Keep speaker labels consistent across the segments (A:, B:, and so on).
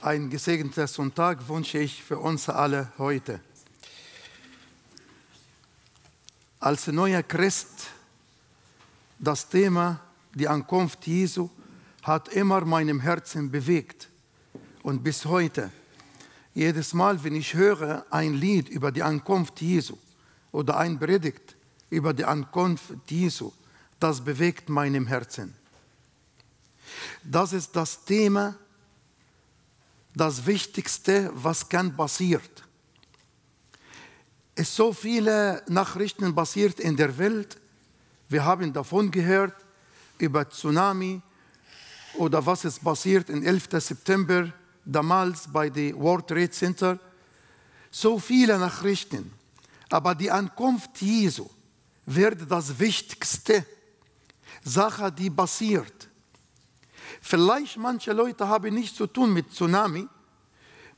A: Ein gesegneter Sonntag wünsche ich für uns alle heute. Als neuer Christ, das Thema, die Ankunft Jesu, hat immer meinem Herzen bewegt. Und bis heute, jedes Mal, wenn ich höre ein Lied über die Ankunft Jesu oder ein Predigt über die Ankunft Jesu, das bewegt meinem Herzen. Das ist das Thema, das Wichtigste, was kann passiert. Es so viele Nachrichten passiert in der Welt. Wir haben davon gehört, über Tsunami oder was ist passiert am 11. September, damals bei dem World Trade Center. So viele Nachrichten. Aber die Ankunft Jesu wird das wichtigste Sache, die passiert. Vielleicht manche Leute haben nichts zu tun mit Tsunami.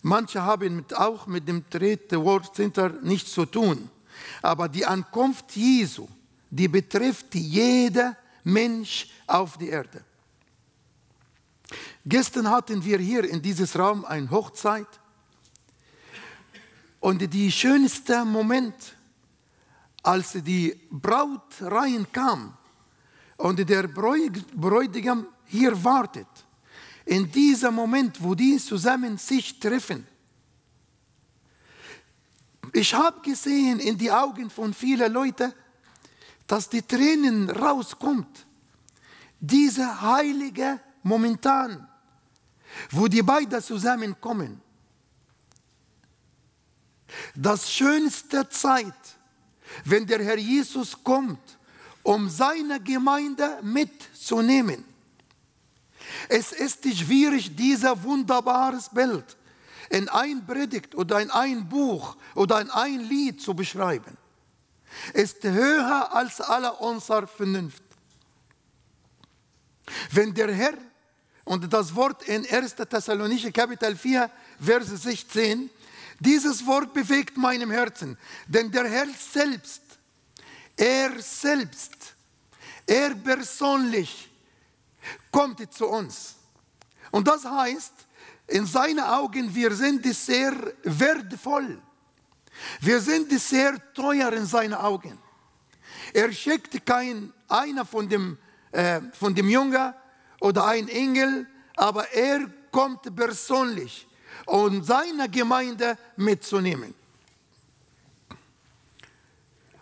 A: Manche haben auch mit dem Trade World Center nichts zu tun. Aber die Ankunft Jesu, die betrifft jeder Mensch auf der Erde. Gestern hatten wir hier in diesem Raum eine Hochzeit. Und der schönste Moment, als die Braut reinkam und der Bräutigam hier wartet, in diesem Moment, wo die zusammen sich treffen. Ich habe gesehen in die Augen von vielen Leuten, dass die Tränen rauskommt. Diese heilige Momentan, wo die beiden zusammenkommen. Das schönste Zeit, wenn der Herr Jesus kommt, um seine Gemeinde mitzunehmen. Es ist schwierig, dieses wunderbares Bild in ein Predigt oder in ein Buch oder in ein Lied zu beschreiben. Es ist höher als alle unsere Vernunft. Wenn der Herr, und das Wort in 1. Thessalonicher Kapitel 4, Vers 16, dieses Wort bewegt meinem Herzen, denn der Herr selbst, er persönlich kommt zu uns. Und das heißt, in seinen Augen, wir sind sehr wertvoll. Wir sind sehr teuer in seinen Augen. Er schickt einer von dem Jünger oder ein Engel, aber er kommt persönlich, um seine Gemeinde mitzunehmen.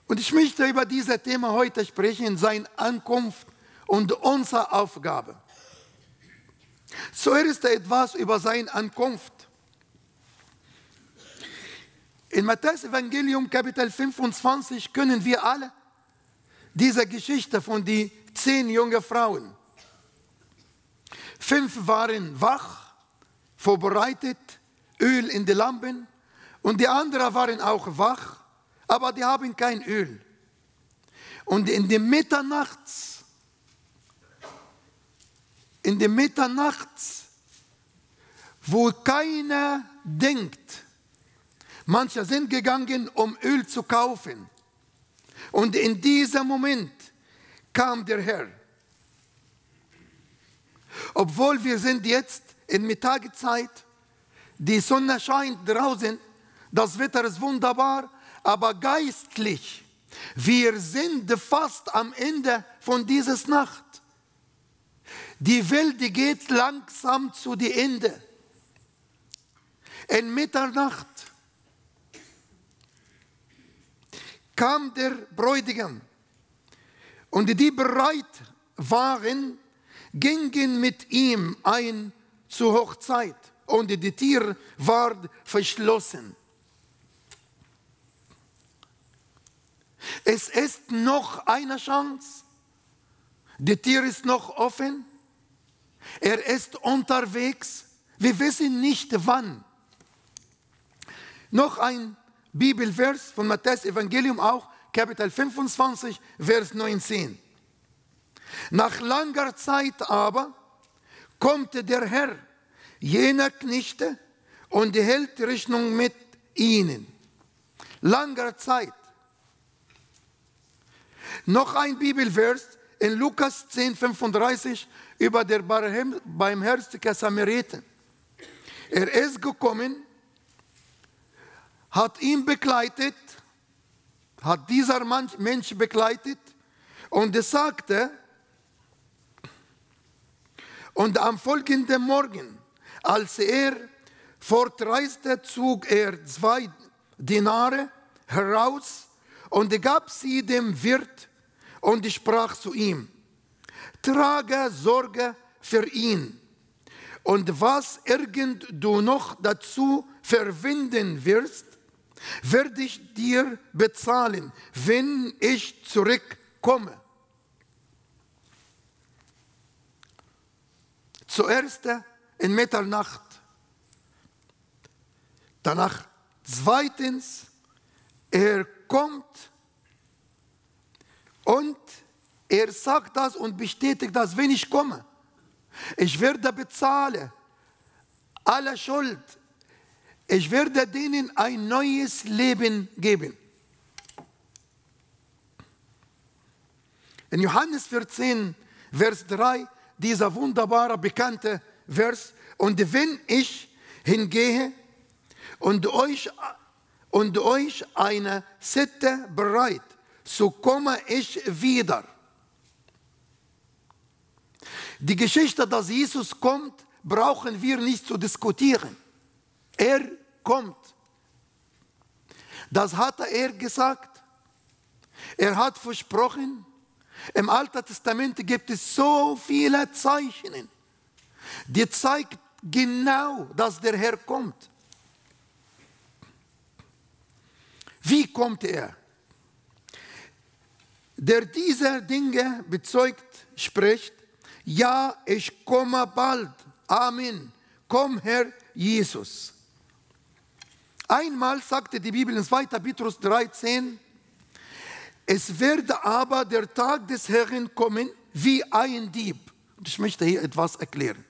A: Und ich möchte über dieses Thema heute sprechen, seine Ankunft und unsere Aufgabe. Zuerst etwas über seine Ankunft. In Matthäus Evangelium Kapitel 25 können wir alle diese Geschichte von den 10 jungen Frauen. 5 waren wach, vorbereitet, Öl in die Lampen, und die anderen waren auch wach, aber die haben kein Öl. Und in der Mitternacht, wo keiner denkt, manche sind gegangen, um Öl zu kaufen. Und in diesem Moment kam der Herr. Obwohl wir sind jetzt in Mittagszeit, die Sonne scheint draußen, das Wetter ist wunderbar, aber geistlich, wir sind fast am Ende von dieser Nacht. Die Welt geht langsam zu dem Ende. In Mitternacht kam der Bräutigam und die bereit waren, gingen mit ihm ein zur Hochzeit und die Tür war verschlossen. Es ist noch eine Chance. Die Tür ist noch offen. Er ist unterwegs. Wir wissen nicht wann. Noch ein Bibelvers von Matthäus Evangelium auch, Kapitel 25, Vers 19. Nach langer Zeit aber kommt der Herr jener Knechte und hält Rechnung mit ihnen. Langer Zeit. Noch ein Bibelvers in Lukas 10, 35 über der barmherzigen Samariter. Er ist gekommen, hat ihn begleitet, hat dieser Mensch begleitet und er sagte, und am folgenden Morgen, als er fortreiste, zog er 2 Dinare heraus und gab sie dem Wirt und sprach zu ihm, trage Sorge für ihn. Und was irgend du noch dazu verwenden wirst, werde ich dir bezahlen, wenn ich zurückkomme. Zuerst in Mitternacht, danach zweitens, er kommt und er sagt das und bestätigt das, wenn ich komme. Ich werde bezahlen alle Schuld. Ich werde denen ein neues Leben geben. In Johannes 14, Vers 3, dieser wunderbare, bekannte Vers. Und wenn ich hingehe und euch eine Stätte bereit, so komme ich wieder. Die Geschichte, dass Jesus kommt, brauchen wir nicht zu diskutieren. Er kommt. Das hat er gesagt. Er hat versprochen. Im Alten Testament gibt es so viele Zeichen, die zeigen genau, dass der Herr kommt. Wie kommt er? Der diese Dinge bezeugt, spricht, ja, ich komme bald. Amen. Komm, Herr Jesus. Einmal sagte die Bibel in 2. Petrus 3,10, es werde aber der Tag des Herrn kommen wie ein Dieb. Ich möchte hier etwas erklären.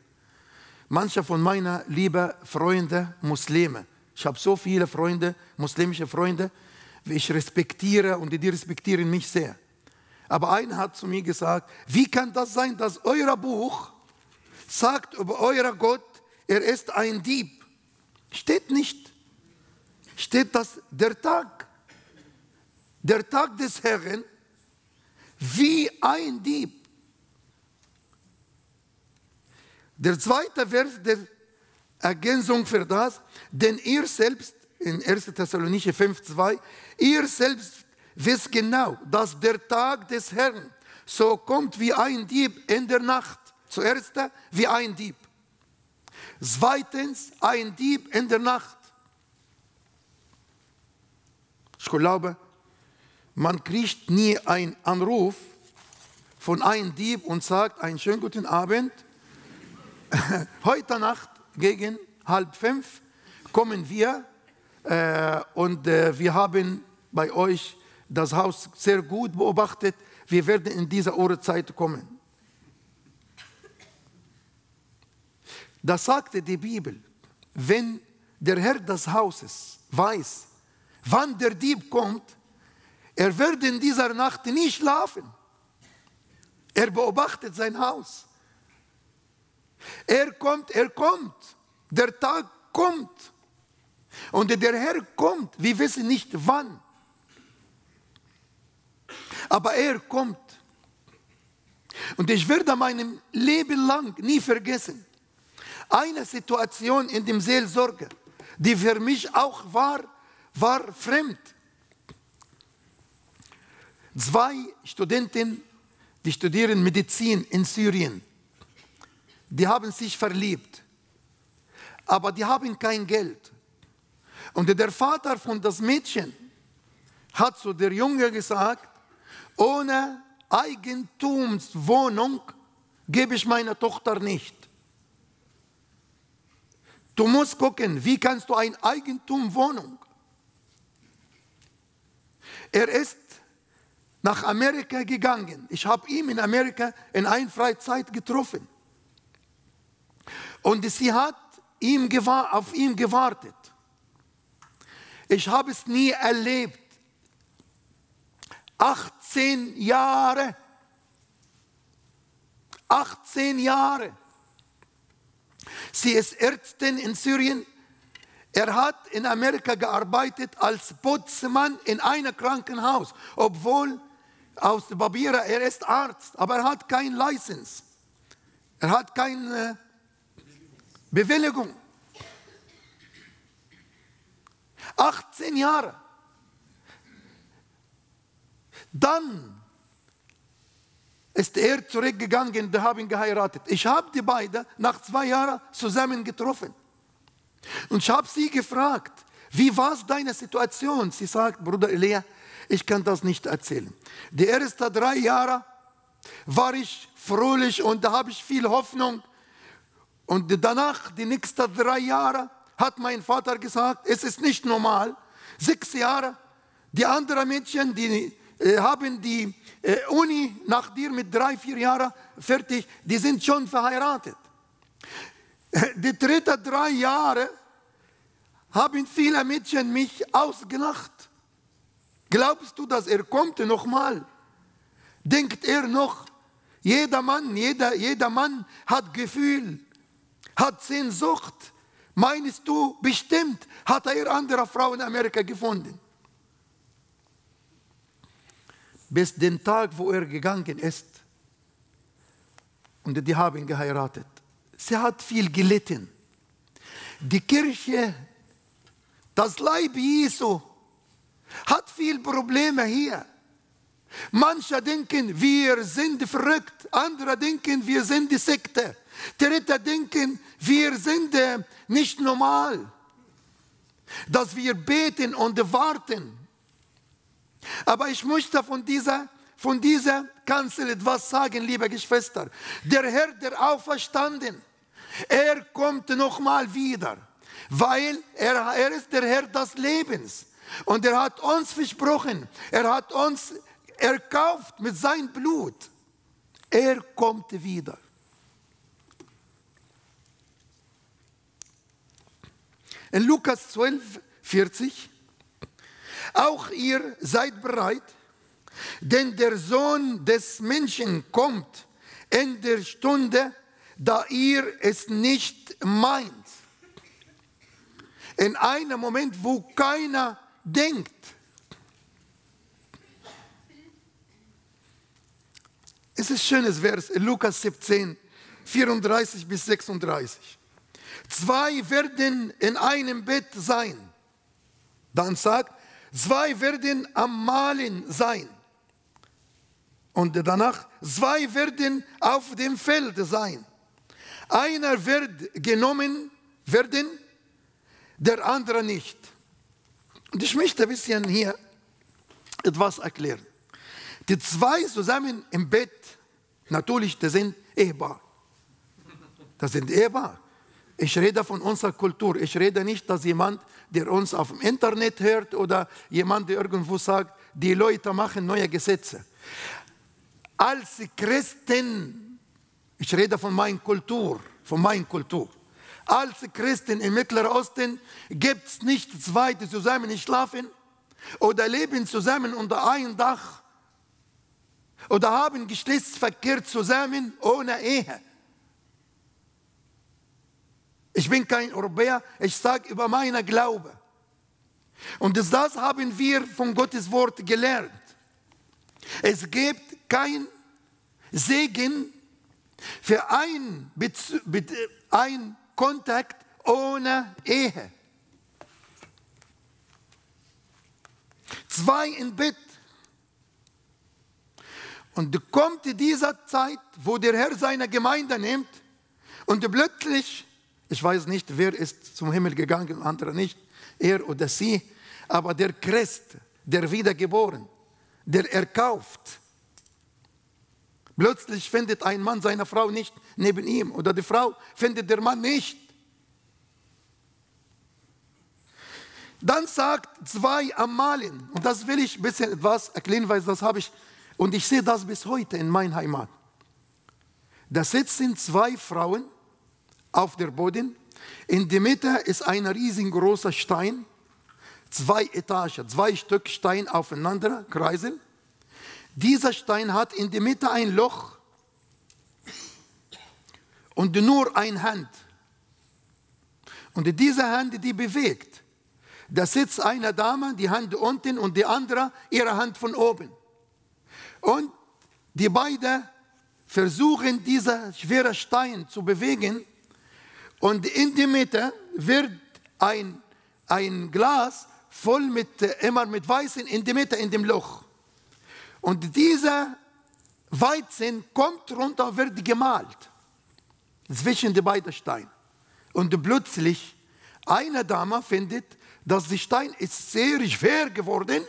A: Manche von meinen lieben Freunden, Muslime, ich habe so viele Freunde, muslimische Freunde, ich respektiere und die respektieren mich sehr. Aber einer hat zu mir gesagt, wie kann das sein, dass euer Buch sagt über euer Gott, er ist ein Dieb? Steht nicht. Steht das der Tag des Herrn, wie ein Dieb. Der zweite Vers der Ergänzung für das, denn ihr selbst, in 1. Thessalonicher 5,2, ihr selbst wisst genau, dass der Tag des Herrn so kommt wie ein Dieb in der Nacht. Zuerst wie ein Dieb. Zweitens ein Dieb in der Nacht. Ich glaube, man kriegt nie einen Anruf von einem Dieb und sagt, einen schönen guten Abend. Heute Nacht gegen 4:30 kommen wir und wir haben bei euch das Haus sehr gut beobachtet. Wir werden in dieser Uhrzeit kommen. Das sagte die Bibel. Wenn der Herr des Hauses weiß, wann der Dieb kommt, er wird in dieser Nacht nie schlafen. Er beobachtet sein Haus. Er kommt. Der Tag kommt. Und der Herr kommt. Wir wissen nicht wann. Aber er kommt. Und ich werde mein Leben lang nie vergessen. Eine Situation in dem Seelsorge, die für mich auch war fremd. 2 Studenten, die studieren Medizin in Syrien. Die haben sich verliebt. Aber die haben kein Geld. Und der Vater von das Mädchen hat zu der Junge gesagt, ohne Eigentumswohnung gebe ich meine Tochter nicht. Du musst gucken, wie kannst du eine Eigentumswohnung? Er ist nach Amerika gegangen. Ich habe ihn in Amerika in einer Freizeit getroffen. Und sie hat auf ihn gewartet. Ich habe es nie erlebt. 18 Jahre. 18 Jahre. Sie ist Ärztin in Syrien. Er hat in Amerika gearbeitet als Putzmann in einem Krankenhaus, obwohl aus den Papieren, er ist Arzt, aber er hat keine License. Er hat keine Bewilligung. 18 Jahre. Dann ist er zurückgegangen und haben geheiratet. Ich habe die beiden nach 2 Jahren zusammen getroffen. Und ich habe sie gefragt, wie war deine Situation? Sie sagt, Bruder Elia, ich kann das nicht erzählen. Die ersten 3 Jahre war ich fröhlich und da habe ich viel Hoffnung. Und danach, die nächsten 3 Jahre, hat mein Vater gesagt, es ist nicht normal. 6 Jahre, die anderen Mädchen, die haben die Uni nach dir mit 3, 4 Jahren fertig, die sind schon verheiratet. Die dritten 3 Jahre haben viele Mädchen mich ausgelacht. Glaubst du, dass er kommt nochmal? Denkt er noch, jeder Mann hat Gefühl, hat Sehnsucht. Meinst du, bestimmt hat er andere Frauen in Amerika gefunden? Bis den Tag, wo er gegangen ist und die haben geheiratet. Sie hat viel gelitten. Die Kirche, das Leib Jesu, hat viel Probleme hier. Manche denken, wir sind verrückt. Andere denken, wir sind die Sekte. Dritte denken, wir sind nicht normal. Dass wir beten und warten. Aber ich möchte von dieser Kanzel etwas sagen, liebe Geschwister. Der Herr, der auferstanden, er kommt nochmal wieder, weil er ist der Herr des Lebens. Und er hat uns versprochen, er hat uns erkauft mit seinem Blut. Er kommt wieder. In Lukas 12, 40, auch ihr seid bereit, denn der Sohn des Menschen kommt in der Stunde, da ihr es nicht meint. In einem Moment, wo keiner denkt. Es ist ein schönes Vers, Lukas 17, 34 bis 36. 2 werden in einem Bett sein. Dann sagt, 2 werden am Mahlen sein. Und danach, 2 werden auf dem Feld sein. Einer wird genommen werden, der andere nicht. Und ich möchte ein bisschen hier etwas erklären. Die 2 zusammen im Bett, natürlich, das sind Ehepaar. Das sind Ehepaar. Ich rede von unserer Kultur. Ich rede nicht, dass jemand, der uns auf dem Internet hört oder jemand, der irgendwo sagt, die Leute machen neue Gesetze. Als Christen, ich rede von meiner Kultur, als Christen im Mittleren Osten gibt es nicht 2, die zusammen schlafen oder leben zusammen unter einem Dach oder haben Geschlechtsverkehr zusammen ohne Ehe. Ich bin kein Europäer, ich sage über meinen Glauben. Und das haben wir von Gottes Wort gelernt. Es gibt kein Segen für ein Kontakt ohne Ehe. 2 im Bett. Und kommt diese Zeit, wo der Herr seine Gemeinde nimmt und plötzlich, ich weiß nicht, wer ist zum Himmel gegangen, andere nicht, er oder sie, aber der Christ, der wiedergeboren, der erkauft. Plötzlich findet ein Mann seine Frau nicht neben ihm oder die Frau findet der Mann nicht. Dann sagt 2 am Malen, und das will ich ein bisschen etwas erklären, weil das habe ich, und ich sehe das bis heute in meiner Heimat. Da sitzen 2 Frauen auf der Boden, in der Mitte ist ein riesengroßer Stein, 2 Etagen, 2 Stück Stein aufeinander kreisen. Dieser Stein hat in der Mitte ein Loch und nur eine Hand. Und diese Hand, die bewegt. Da sitzt eine Dame, die Hand unten und die andere ihre Hand von oben. Und die beiden versuchen, diesen schweren Stein zu bewegen. Und in die Mitte wird ein Glas voll immer mit Weizen in die Mitte, in dem Loch. Und dieser Weizen kommt runter und wird gemalt zwischen die beiden Steine. Und plötzlich eine Dame findet, dass der Stein ist sehr schwer geworden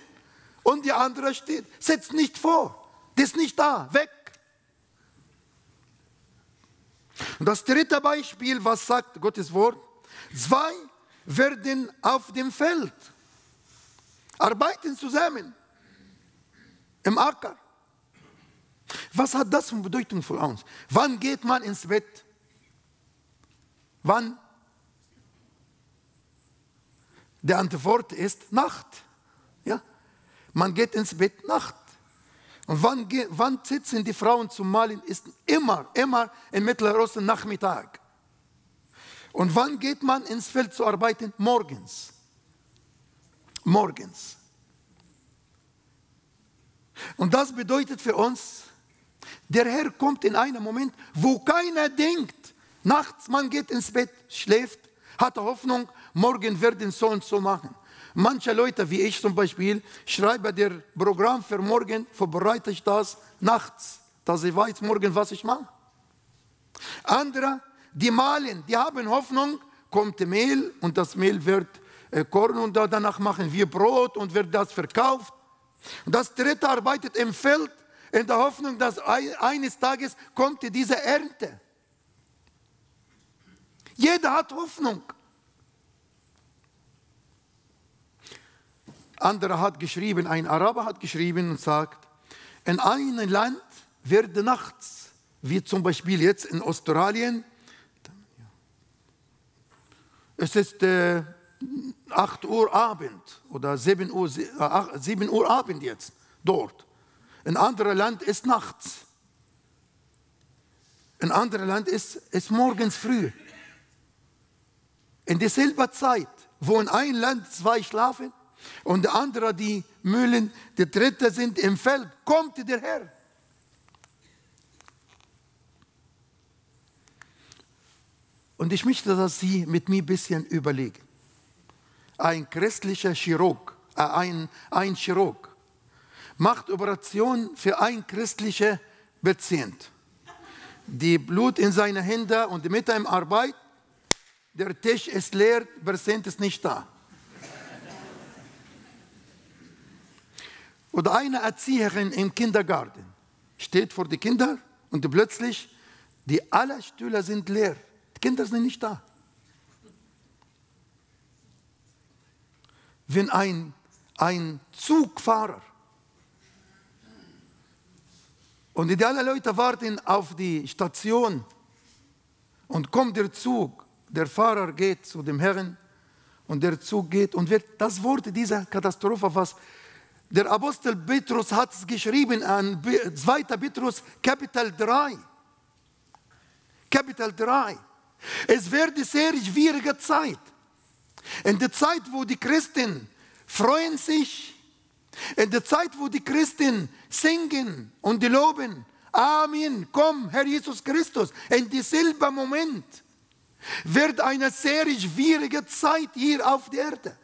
A: und die andere steht, setzt nicht vor, das ist nicht da, weg. Und das dritte Beispiel, was sagt Gottes Wort? 2 werden auf dem Feld, arbeiten zusammen im Acker. Was hat das für Bedeutung für uns? Wann geht man ins Bett? Wann? Die Antwort ist Nacht. Ja? Man geht ins Bett Nacht. Und wann sitzen die Frauen zum Malen? Ist immer im Mittleren Osten Nachmittag. Und wann geht man ins Feld zu arbeiten? Morgens. Morgens. Und das bedeutet für uns, der Herr kommt in einem Moment, wo keiner denkt, nachts man geht ins Bett, schläft, hat Hoffnung, morgen werden so und so machen. Manche Leute, wie ich zum Beispiel, schreibe der Programm für morgen, vorbereite ich das nachts, dass ich weiß morgen, was ich mache. Andere, die malen, die haben Hoffnung, kommt Mehl und das Mehl wird Korn und danach machen wir Brot und wird das verkauft. Und das dritte arbeitet im Feld in der Hoffnung, dass eines Tages kommt diese Ernte. Jeder hat Hoffnung. Anderer hat geschrieben, ein Araber hat geschrieben und sagt, in einem Land wird nachts, wie zum Beispiel jetzt in Australien, es ist 8 Uhr Abend oder 7 Uhr Abend jetzt dort. In anderem Land ist nachts. In anderem Land ist morgens früh. In derselben Zeit, wo in einem Land 2 schlafen und der andere die Mühlen, die dritte sind im Feld, kommt der Herr. Und ich möchte, dass Sie mit mir ein bisschen überlegen. Ein christlicher Chirurg, ein Chirurg macht Operation für einen christlichen Patient. Die Blut in seine Hände und mit ihm Arbeit, der Tisch ist leer, der Patient ist nicht da. Oder eine Erzieherin im Kindergarten steht vor den Kindern und plötzlich, alle Stühle sind leer, die Kinder sind nicht da. Wenn ein Zugfahrer und die alle Leute warten auf die Station und kommt der Zug, der Fahrer geht zu dem Herrn und der Zug geht und wird das Wort dieser Katastrophe, was der Apostel Petrus hat es geschrieben an 2. Petrus Kapitel 3. Kapitel 3. Es wird eine sehr schwierige Zeit. In der Zeit, wo die Christen freuen sich, in der Zeit, wo die Christen singen und loben, Amen, komm, Herr Jesus Christus, in dieselben Moment wird eine sehr schwierige Zeit hier auf der Erde.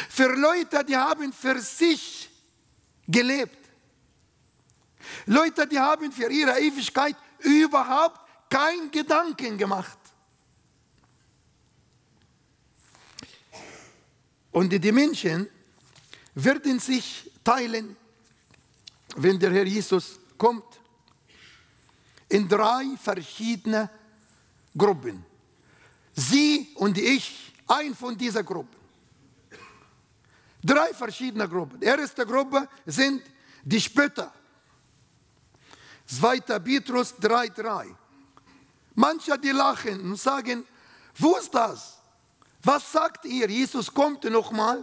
A: Für Leute, die haben für sich gelebt. Leute, die haben für ihre Ewigkeit überhaupt keinen Gedanken gemacht. Und die Menschen werden sich teilen, wenn der Herr Jesus kommt, in 3 verschiedene Gruppen. Sie und ich, ein von dieser Gruppen. 3 verschiedene Gruppen. Die erste Gruppe sind die Spötter. 2. Petrus 3,3. Manche, die lachen und sagen, wo ist das? Was sagt ihr? Jesus kommt nochmal.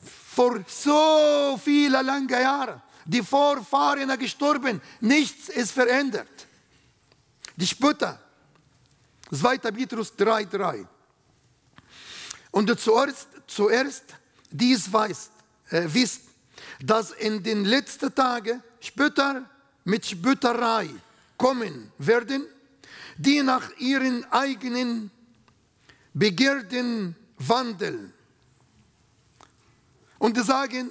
A: Vor so vielen langen Jahren, die Vorfahren gestorben, nichts ist verändert. Die Spötter. 2. Petrus 3,3. Und zuerst dies wisst, dass in den letzten Tagen Spötter mit Spötterei kommen werden, die nach ihren eigenen Begierden wandeln. Und sagen,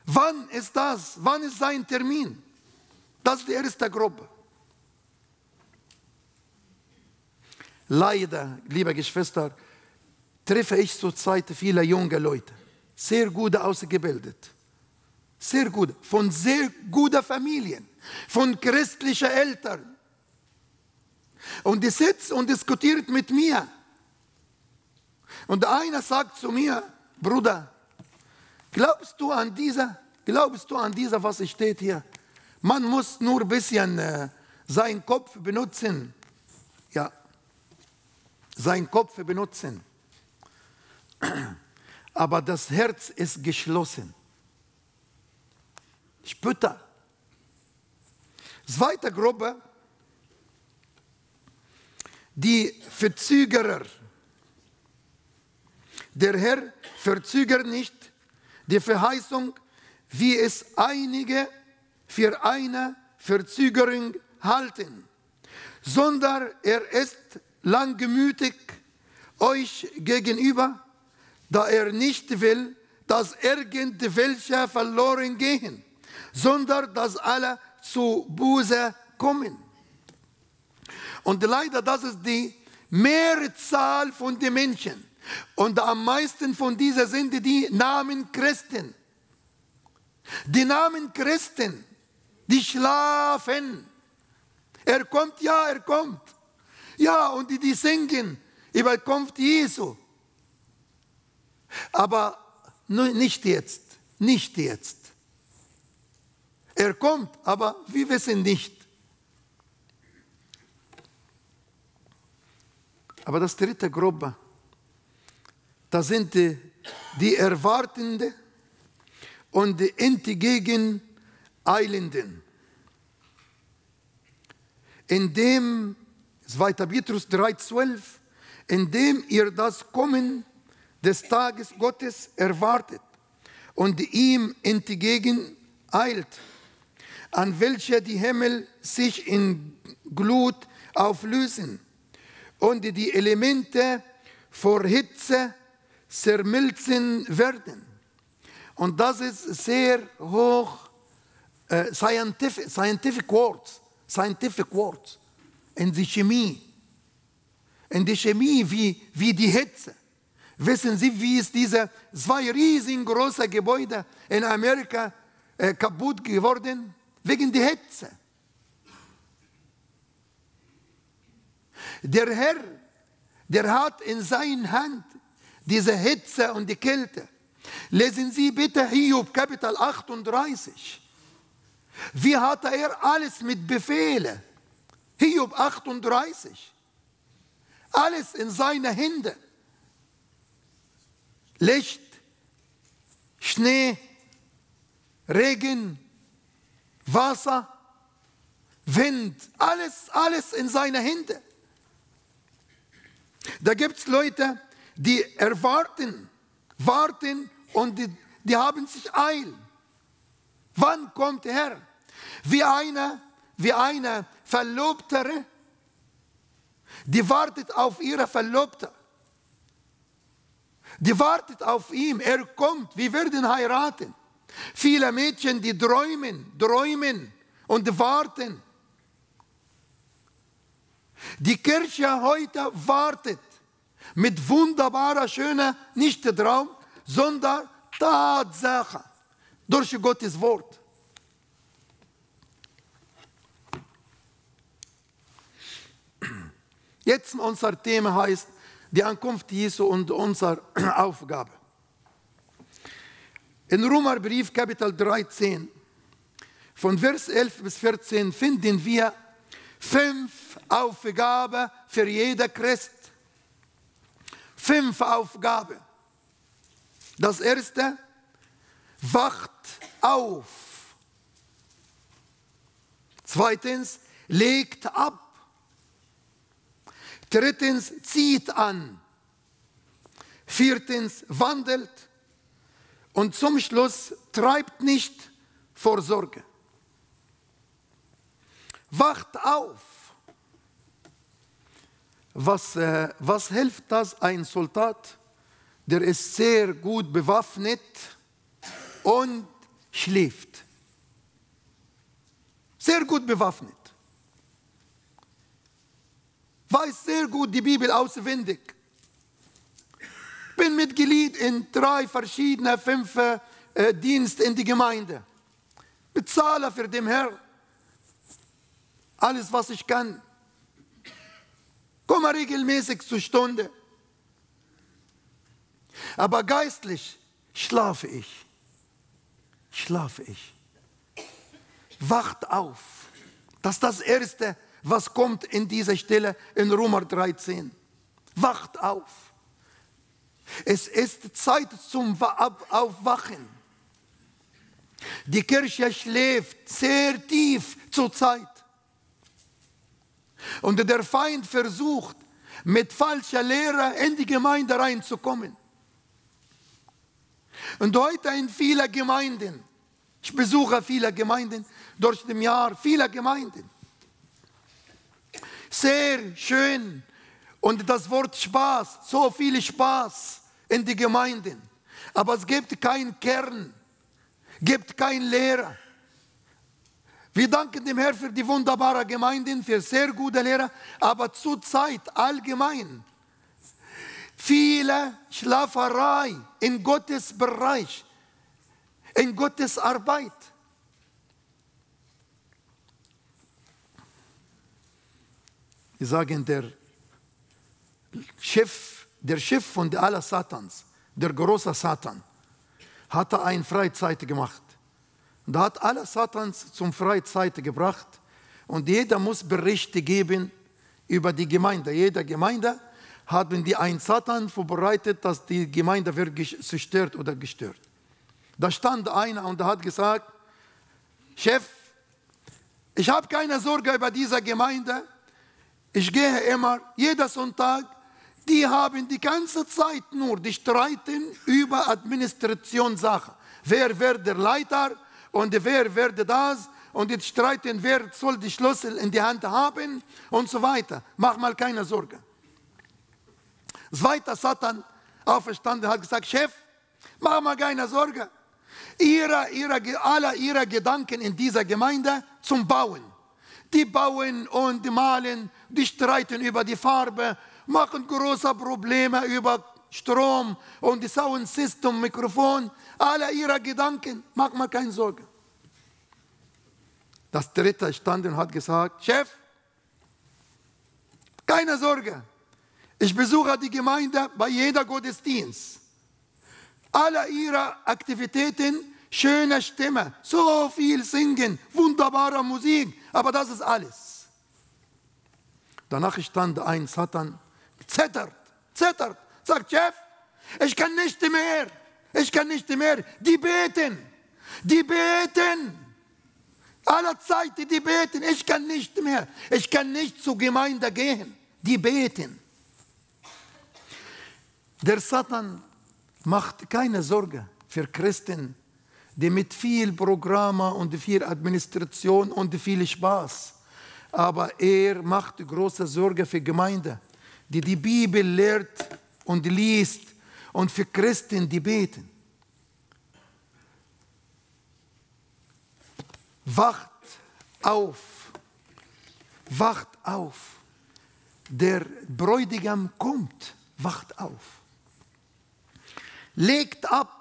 A: wann ist das? Wann ist sein Termin? Das ist die erste Gruppe. Leider, liebe Geschwister, treffe ich zurzeit viele junge Leute, sehr gut ausgebildet, sehr gut, von sehr guten Familien, von christlichen Eltern. Und die sitzt und diskutiert mit mir. Und einer sagt zu mir, Bruder, glaubst du an dieser, was steht hier? Man muss nur ein bisschen seinen Kopf benutzen. Ja, seinen Kopf benutzen. Aber das Herz ist geschlossen. Spötter. Zweite Gruppe, die Verzögerer. Der Herr verzögert nicht die Verheißung, wie es einige für eine Verzögerung halten, sondern er ist langmütig euch gegenüber, da er nicht will, dass irgendwelche verloren gehen, sondern dass alle zu Buße kommen. Und leider, das ist die Mehrzahl von den Menschen. Und am meisten von dieser sind die Namen Christen. Die Namen Christen, die schlafen. Er kommt, ja, er kommt. Ja, und die singen, überkommt Jesu. Aber nicht jetzt, nicht jetzt. Er kommt, aber wir wissen nicht. Aber das dritte Gruppe, das sind die Erwartenden und die entgegen Eilenden. Indem, 2. Petrus 3,12, indem ihr das Kommen des Tages Gottes erwartet und ihm entgegen eilt, an welcher die Himmel sich in Glut auflösen und die Elemente vor Hitze zermilzen werden. Und das ist sehr hoch scientific words in der Chemie. In der Chemie wie die Hitze. Wissen Sie, wie ist diese 2 riesengroße Gebäude in Amerika kaputt geworden? Wegen der Hitze. Der Herr, der hat in seiner Hand diese Hitze und die Kälte. Lesen Sie bitte Hiob Kapitel 38. Wie hatte er alles mit Befehle? Hiob 38. Alles in seine Hände. Licht, Schnee, Regen, Wasser, Wind, alles in seine Hände. Da gibt es Leute, die warten und die haben sich Eil. Wann kommt der Herr? Wie eine Verlobtere, die wartet auf ihre Verlobte. Die wartet auf ihn, er kommt, wir werden heiraten. Viele Mädchen, die träumen und warten. Die Kirche heute wartet mit wunderbarer, schöner, nicht Traum, sondern Tatsache durch Gottes Wort. Jetzt unser Thema heißt die Ankunft Jesu und unsere Aufgabe. In Römerbrief Kapitel 13, von Vers 11 bis 14 finden wir 5 Aufgaben für jeden Christ. 5 Aufgaben. Das erste, wacht auf. Zweitens, legt ab. Drittens, zieht an. Viertens, wandelt. Und zum Schluss, treibt nicht vor Sorge. Wacht auf. Was hilft das? Ein Soldat, der ist sehr gut bewaffnet und schläft. Sehr gut bewaffnet. Weiß sehr gut die Bibel auswendig. Bin Mitglied in 3 verschiedenen, 5 Diensten in die Gemeinde. Bezahle für den Herrn alles, was ich kann. Komme regelmäßig zur Stunde. Aber geistlich schlafe ich. Schlafe ich. Wacht auf. Das ist das Erste, was kommt in dieser Stelle in Römer 13. Wacht auf. Es ist Zeit zum Aufwachen. Die Kirche schläft sehr tief zurzeit. Und der Feind versucht, mit falscher Lehre in die Gemeinde reinzukommen. Und heute in vielen Gemeinden, ich besuche viele Gemeinden durch das Jahr, viele Gemeinden. Sehr schön. Und das Wort Spaß, so viel Spaß in die Gemeinden. Aber es gibt keinen Kern, gibt keinen Lehrer. Wir danken dem Herrn für die wunderbaren Gemeinden, für sehr gute Lehrer, aber zurzeit allgemein viele Schlaferei in Gottes Bereich, in Gottes Arbeit. Wir sagen, der Chef von aller Satans, der große Satan, hatte eine Freizeit gemacht. Und er hat alle Satans zum Freizeit gebracht. Und jeder muss Berichte geben über die Gemeinde. Jede Gemeinde haben die einen Satan vorbereitet, dass die Gemeinde wird zerstört oder gestört. Da stand einer und hat gesagt, Chef, ich habe keine Sorge über diese Gemeinde. Ich gehe immer, jeden Sonntag, die haben die ganze Zeit nur, die streiten über Administrationssachen. Wer wird der Leiter und wer wird das? Und die streiten, wer soll die Schlüssel in die Hand haben und so weiter. Mach mal keine Sorge. Zweiter Satan auferstanden hat gesagt, Chef, mach mal keine Sorge. Alle ihre Gedanken in dieser Gemeinde zum Bauen. Die bauen und die malen, die streiten über die Farbe, machen große Probleme über Strom und die Soundsystem, Mikrofon. Alle ihre Gedanken, mach mal keine Sorge. Das dritte stand und hat gesagt, Chef, keine Sorge. Ich besuche die Gemeinde bei jeder Gottesdienst. Alle ihre Aktivitäten, schöne Stimme, so viel singen, wunderbare Musik, aber das ist alles. Danach stand ein Satan, zittert, sagt, Chef, ich kann nicht mehr, die beten, alle Zeit, die beten, ich kann nicht mehr, ich kann nicht zur Gemeinde gehen, die beten. Der Satan macht keine Sorge für Christen, die mit viel Programm und viel Administration und viel Spaß, aber er macht große Sorge für Gemeinde, die die Bibel lehrt und liest und für Christen, die beten. Wacht auf, der Bräutigam kommt, wacht auf. Legt ab.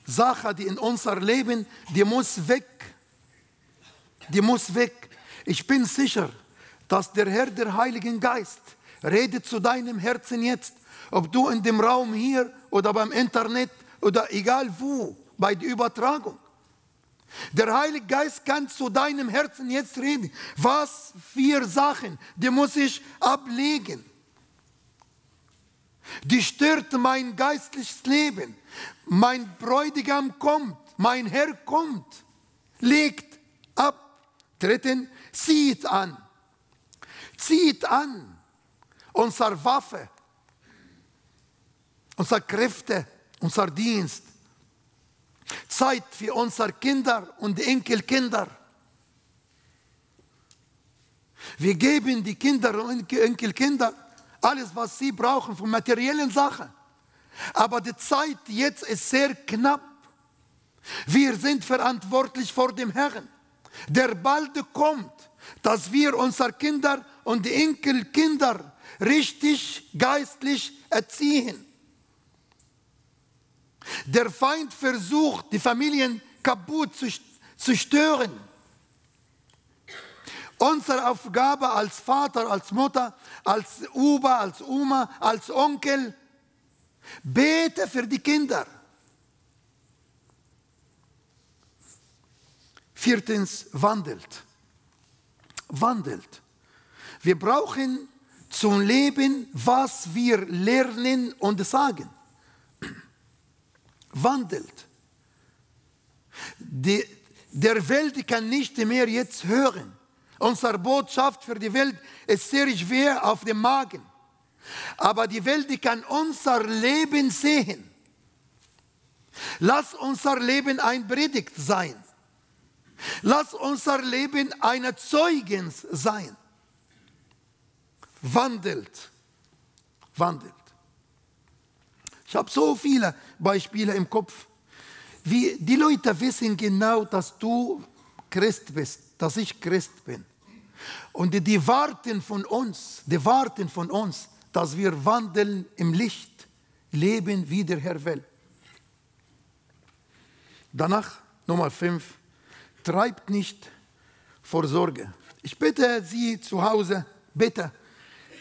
A: Sache, die in unser Leben, die muss weg. Ich bin sicher, dass der Herr, der Heilige Geist, redet zu deinem Herzen jetzt, ob du in dem Raum hier oder beim Internet oder egal wo, bei der Übertragung. Der Heilige Geist kann zu deinem Herzen jetzt reden. Was für Sachen, die muss ich ablegen. Die stört mein geistliches Leben. Mein Bräutigam kommt, mein Herr kommt. Legt ab Drittens, zieht an. Zieht an unsere Waffe, unsere Kräfte, unser Dienst. Zeit für unsere Kinder und Enkelkinder. Wir geben die Kinder und Enkelkinder alles, was sie brauchen von materiellen Sachen. Aber die Zeit jetzt ist sehr knapp. Wir sind verantwortlich vor dem Herrn, der bald kommt, dass wir unsere Kinder und Enkelkinder richtig geistlich erziehen. Der Feind versucht, die Familien kaputt zu stören. Unsere Aufgabe als Vater, als Mutter, als Opa, als Oma, als Onkel, bete für die Kinder. Viertens, wandelt. Wandelt. Wir brauchen zum Leben, was wir lernen und sagen. Wandelt. Der Welt kann nicht mehr jetzt hören. Unsere Botschaft für die Welt ist sehr schwer auf dem Magen. Aber die Welt kann unser Leben sehen. Lass unser Leben ein Predigt sein. Lass unser Leben ein Zeugnis sein. Wandelt. Wandelt. Ich habe so viele Beispiele im Kopf. Die Leute wissen genau, dass du Christ bist, dass ich Christ bin. Und die warten von uns, dass wir wandeln im Licht, leben, wie der Herr will. Danach, Nummer 5, treibt nicht vor Sorge. Ich bitte Sie zu Hause, bitte,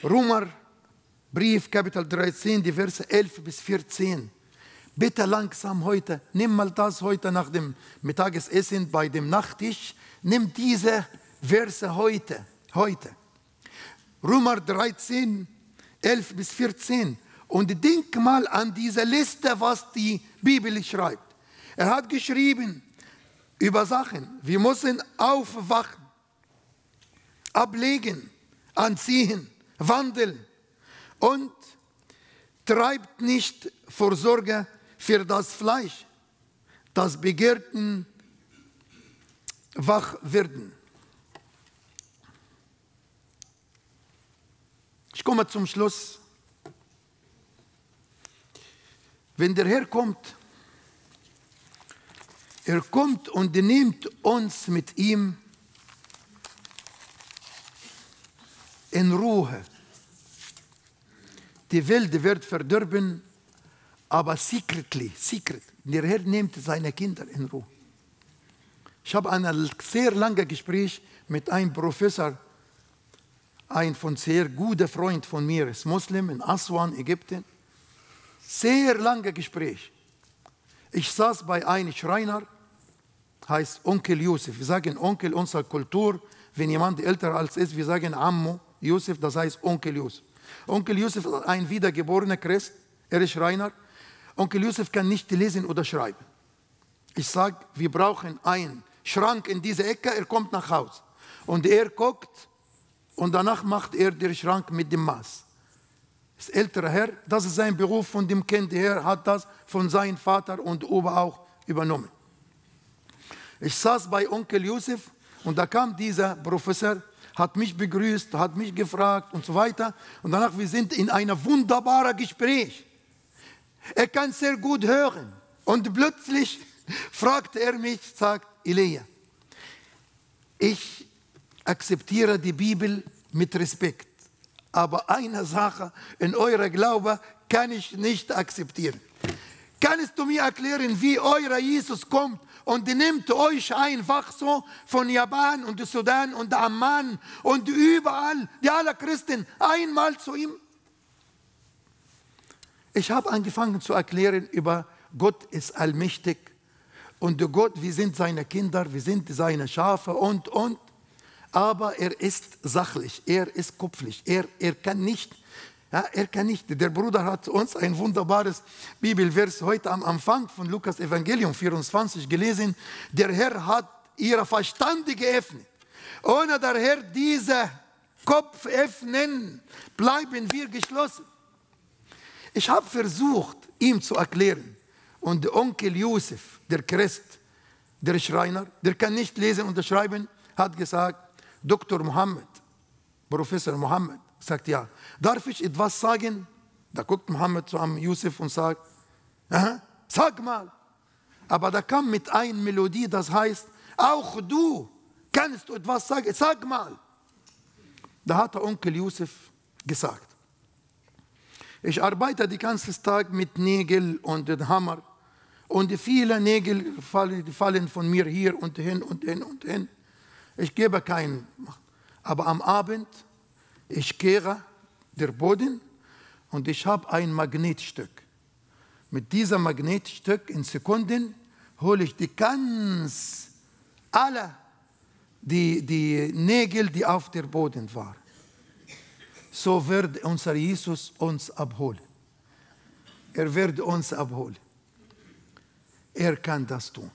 A: Römerbrief, Kapitel 13, die Verse 11 bis 14. Bitte langsam heute, nimm mal das heute nach dem Mittagessen bei dem Nachttisch, nimm diese Verse heute. Römer 13, 11 bis 14. Und denk mal an diese Liste, was die Bibel schreibt. Er hat geschrieben über Sachen. Wir müssen aufwachen, ablegen, anziehen, wandeln und treibt nicht vor Sorge für das Fleisch, das Begehrten wach werden. Ich komme zum Schluss. Wenn der Herr kommt, er kommt und nimmt uns mit ihm in Ruhe. Die Welt wird verdorben, aber secret. Der Herr nimmt seine Kinder in Ruhe. Ich habe ein sehr langes Gespräch mit einem Professor, ein sehr guter Freund von mir, ist Muslim in Aswan, Ägypten. Sehr langes Gespräch. Ich saß bei einem Schreiner, heißt Onkel Yusuf. Wir sagen Onkel unserer Kultur. Wenn jemand älter als ist, wir sagen Ammo Yusuf, das heißt Onkel Yusuf. Onkel Yusuf ist ein wiedergeborener Christ, er ist Schreiner. Onkel Yusuf kann nicht lesen oder schreiben. Ich sage, wir brauchen einen Schrank in dieser Ecke, er kommt nach Hause. Und er guckt und danach macht er den Schrank mit dem Maß. Das ältere Herr, das ist sein Beruf, von dem Kind her, hat das von seinem Vater und Opa auch übernommen. Ich saß bei Onkel Yusuf und da kam dieser Professor, hat mich begrüßt, hat mich gefragt und so weiter. Und danach, wir sind in einem wunderbaren Gespräch. Er kann sehr gut hören. Und plötzlich fragte er mich, sagt, Elia, ich akzeptiere die Bibel mit Respekt. Aber eine Sache in eurer Glaube kann ich nicht akzeptieren. Kannst du mir erklären, wie euer Jesus kommt und nimmt euch einfach so von Japan und Sudan und Amman und überall, die alle Christen, einmal zu ihm? Ich habe angefangen zu erklären über Gott ist allmächtig und Gott, wir sind seine Kinder, wir sind seine Schafe und. Aber er ist sachlich, er ist kopflich, er kann nicht. Ja, er kann nicht. Der Bruder hat uns ein wunderbares Bibelvers heute am Anfang von Lukas Evangelium 24 gelesen. Der Herr hat ihre Verstande geöffnet. Ohne der Herr diese Kopf öffnen, bleiben wir geschlossen. Ich habe versucht, ihm zu erklären. Und der Onkel Josef, der Christ, der Schreiner, der kann nicht lesen und schreiben, hat gesagt, Dr. Mohammed, Professor Mohammed, sagt ja, darf ich etwas sagen? Da guckt Mohammed zu Josef und sagt, sag mal. Aber da kam mit einer Melodie, das heißt, auch du kannst du etwas sagen, sag mal. Da hat der Onkel Josef gesagt, ich arbeite den ganzen Tag mit Nägeln und dem Hammer und viele Nägel fallen von mir hier und hin und hin und hin. Ich gebe keinen. Aber am Abend, ich kehre den Boden und ich habe ein Magnetstück. Mit diesem Magnetstück in Sekunden hole ich alle die Nägel, die auf dem Boden waren. So wird unser Jesus uns abholen. Er wird uns abholen. Er kann das tun.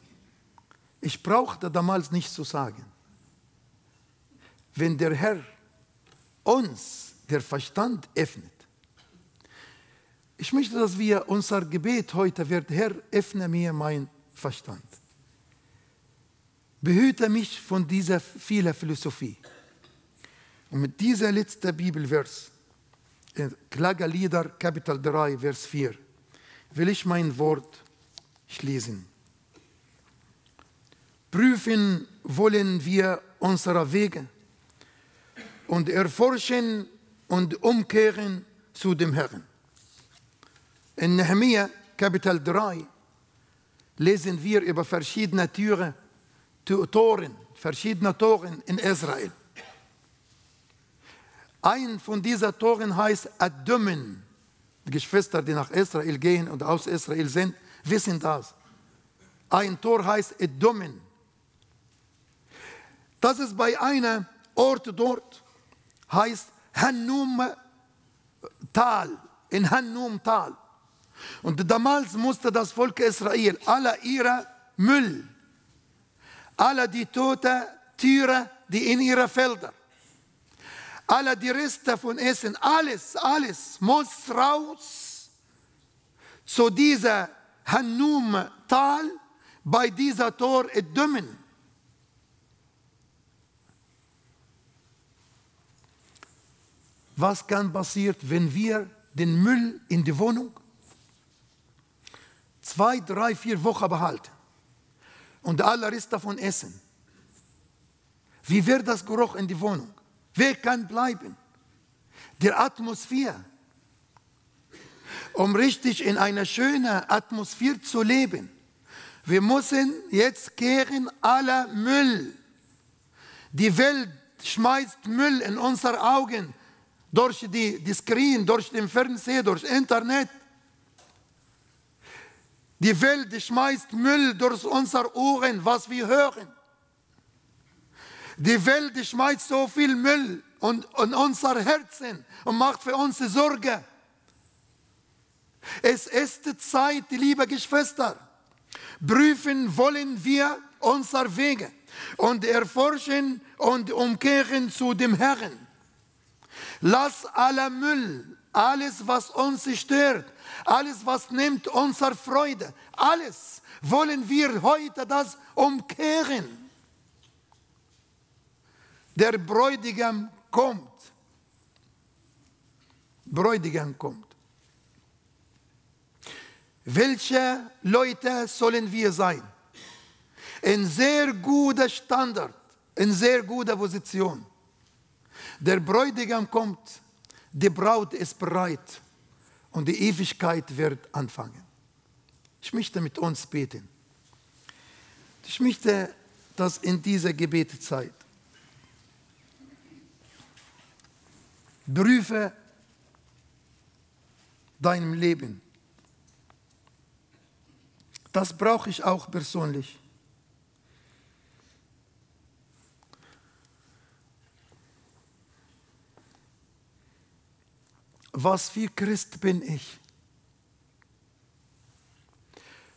A: Ich brauchte damals nicht zu sagen. Wenn der Herr uns der Verstand öffnet. Ich möchte, dass wir unser Gebet heute wird, Herr, öffne mir meinen Verstand. Behüte mich von dieser vielen Philosophie. Und mit dieser letzten Bibelvers, Klagelieder, Kapitel 3, Vers 4, will ich mein Wort schließen. Prüfen wollen wir unsere Wege und erforschen und umkehren zu dem Herrn. In Nehemia, Kapitel 3, lesen wir über verschiedene verschiedene Toren in Israel. Ein von diesen Toren heißt Adummen. Die Geschwister, die nach Israel gehen und aus Israel sind, wissen das. Ein Tor heißt Adummen. Das ist bei einem Ort dort, heißt Hannum-Tal, in Hannum-Tal. Und damals musste das Volk Israel alle ihre Müll, alle die toten Tiere, die in ihre Felder, alle die Reste von Essen, alles muss raus zu dieser Hannum-Tal bei dieser Tor Adummen. Was kann passieren, wenn wir den Müll in die Wohnung 2, 3, 4 Wochen behalten und alle Reste davon essen? Wie wird das Geruch in die Wohnung? Wer kann bleiben? Die Atmosphäre. Um richtig in einer schönen Atmosphäre zu leben, wir müssen jetzt kehren alle Müll. Die Welt schmeißt Müll in unsere Augen, durch die Screen, durch den Fernseher, durch Internet. Die Welt schmeißt Müll durch unsere Ohren, was wir hören. Die Welt schmeißt so viel Müll in unser Herzen und macht für uns Sorge. Es ist Zeit, liebe Geschwister, prüfen wollen wir unsere Wege und erforschen und umkehren zu dem Herrn. Lass aller Müll, alles, was uns stört, alles, was nimmt unsere Freude, alles wollen wir heute das umkehren. Der Bräutigam kommt. Bräutigam kommt. Welche Leute sollen wir sein? In sehr guter Standard, in sehr guter Position. Der Bräutigam kommt, die Braut ist bereit und die Ewigkeit wird anfangen. Ich möchte mit uns beten. Ich möchte, dass in dieser Gebetszeit prüfe deinem Leben. Das brauche ich auch persönlich. Was für Christ bin ich?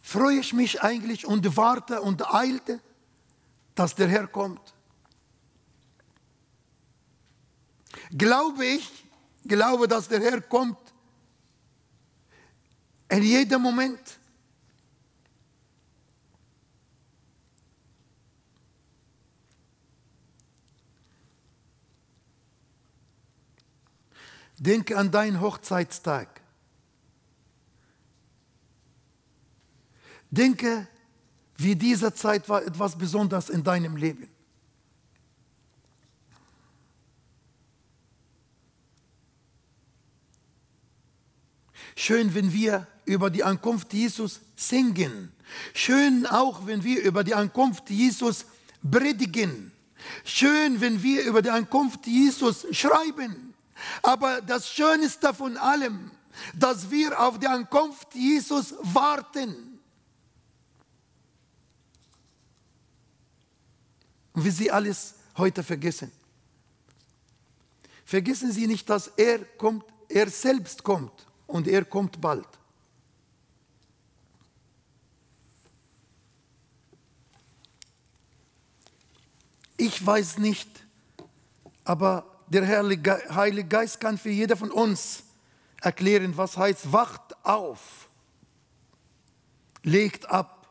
A: Freue ich mich eigentlich und warte und eilte, dass der Herr kommt? glaube, dass der Herr kommt in jedem Moment. Denke an deinen Hochzeitstag. Denke, wie diese Zeit war etwas Besonderes in deinem Leben. Schön, wenn wir über die Ankunft Jesus singen. Schön auch, wenn wir über die Ankunft Jesus predigen. Schön, wenn wir über die Ankunft Jesus schreiben. Aber das Schönste von allem, dass wir auf die Ankunft Jesus warten. Und wie Sie alles heute vergessen. Vergessen Sie nicht, dass er kommt, er selbst kommt und er kommt bald. Ich weiß nicht, aber der Heilige Geist kann für jeder von uns erklären, was heißt, wacht auf, legt ab,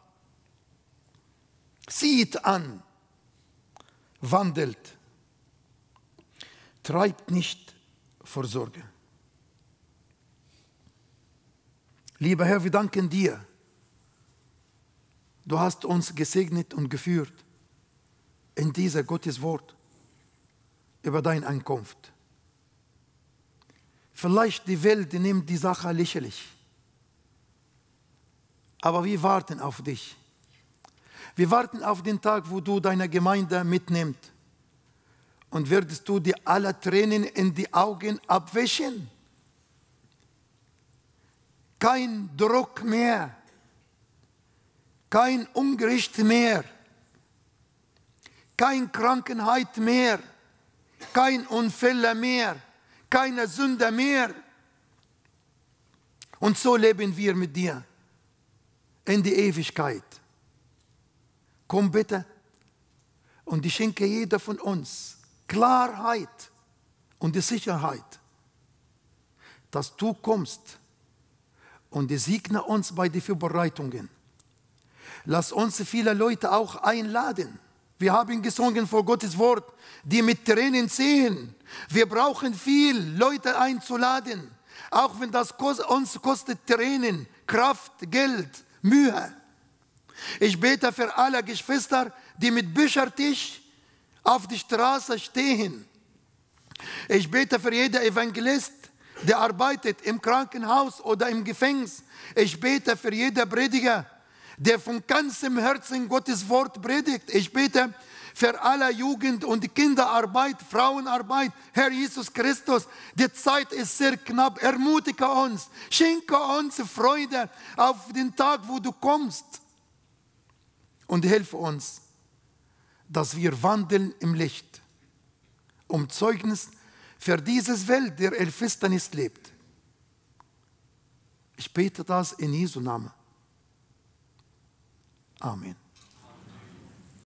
A: zieht an, wandelt, treibt nicht vor Sorge. Lieber Herr, wir danken dir. Du hast uns gesegnet und geführt in dieser Gotteswort über deine Ankunft. Vielleicht die Welt nimmt die Sache lächerlich, aber wir warten auf dich. Wir warten auf den Tag, wo du deine Gemeinde mitnimmst und wirst du dir alle Tränen in die Augen abwischen. Kein Druck mehr, kein Unrecht mehr, keine Krankheit mehr, kein Unfälle mehr, keine Sünde mehr. Und so leben wir mit dir in die Ewigkeit. Komm bitte und ich schenke jeder von uns Klarheit und die Sicherheit, dass du kommst und segne uns bei den Vorbereitungen. Lass uns viele Leute auch einladen. Wir haben gesungen vor Gottes Wort, die mit Tränen sehen. Wir brauchen viel Leute einzuladen, auch wenn das uns kostet Tränen, Kraft, Geld, Mühe. Ich bete für alle Geschwister, die mit Büchertisch auf der Straße stehen. Ich bete für jeden Evangelist, der arbeitet im Krankenhaus oder im Gefängnis. Ich bete für jeden Prediger, der von ganzem Herzen Gottes Wort predigt. Ich bete für alle Jugend- und Kinderarbeit, Frauenarbeit. Herr Jesus Christus, die Zeit ist sehr knapp. Ermutige uns, schenke uns Freude auf den Tag, wo du kommst. Und hilf uns, dass wir wandeln im Licht, um Zeugnis für diese Welt, der in Finsternis lebt. Ich bete das in Jesu Namen. Amen.